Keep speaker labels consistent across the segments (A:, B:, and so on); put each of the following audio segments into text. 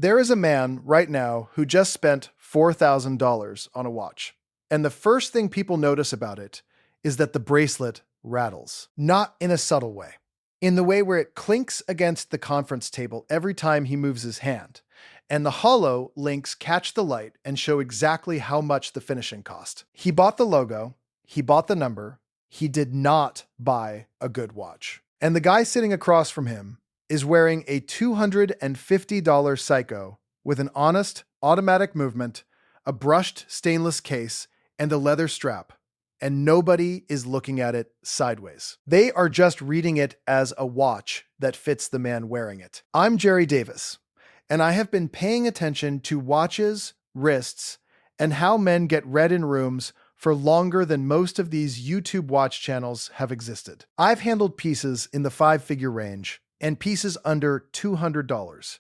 A: There is a man right now who just spent $4,000 on a watch. And the first thing people notice about it is that the bracelet rattles. Not in a subtle way. In the way where it clinks against the conference table every time he moves his hand. And the hollow links catch the light and show exactly how much the finishing cost. He bought the logo. He bought the number. He did not buy a good watch. And the guy sitting across from him is wearing a $250 Seiko with an honest automatic movement, a brushed stainless case, and a leather strap. And nobody is looking at it sideways. They are just reading it as a watch that fits the man wearing it. I'm Jerry Davis, and I have been paying attention to watches, wrists, and how men get read in rooms for longer than most of these YouTube watch channels have existed. I've handled pieces in the five-figure range and pieces under $200.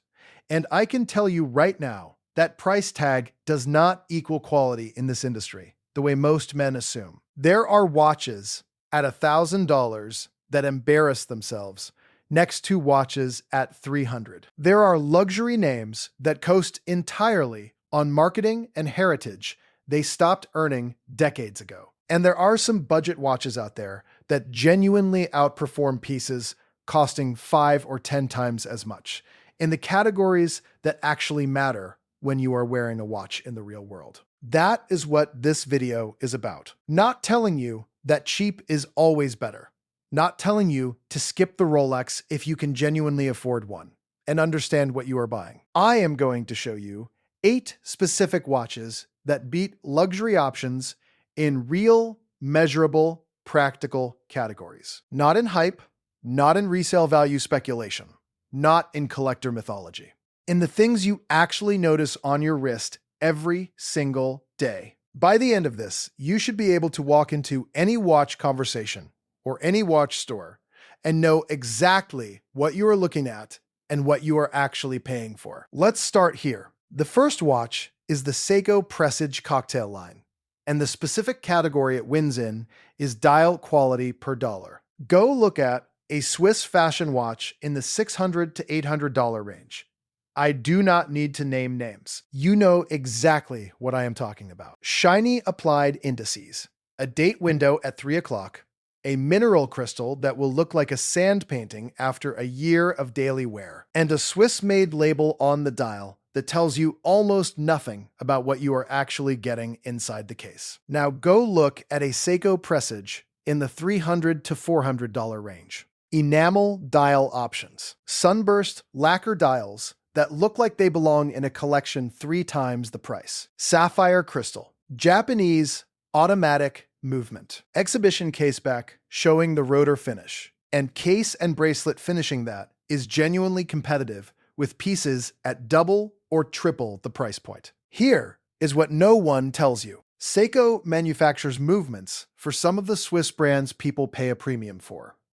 A: And I can tell you right now that price tag does not equal quality in this industry, the way most men assume. There are watches at $1,000 that embarrass themselves next to watches at $300. There are luxury names that coast entirely on marketing and heritage they stopped earning decades ago. And there are some budget watches out there that genuinely outperform pieces costing 5 or 10 times as much in the categories that actually matter when you are wearing a watch in the real world. That is what this video is about. Not telling you that cheap is always better. Not telling you to skip the Rolex if you can genuinely afford one and understand what you are buying. I am going to show you 8 specific watches that beat luxury options in real, measurable, practical categories. Not in hype, not in resale value speculation, not in collector mythology. In the things you actually notice on your wrist every single day. By the end of this, you should be able to walk into any watch conversation or any watch store and know exactly what you are looking at and what you are actually paying for. Let's start here. The first watch is the Seiko Presage cocktail line, and the specific category it wins in is dial quality per dollar. Go look at a Swiss fashion watch in the $600 to $800 range. I do not need to name names. You know exactly what I am talking about. Shiny applied indices, a date window at 3 o'clock, a mineral crystal that will look like a sand painting after a year of daily wear, and a Swiss-made label on the dial that tells you almost nothing about what you are actually getting inside the case. Now go look at a Seiko Presage in the $300 to $400 range. Enamel dial options, sunburst lacquer dials that look like they belong in a collection 3 times the price. Sapphire crystal, Japanese automatic movement, exhibition caseback showing the rotor finish, and case and bracelet finishing that is genuinely competitive with pieces at double or triple the price point. Here is what no one tells you. Seiko manufactures movements for some of the Swiss brands people pay a premium for.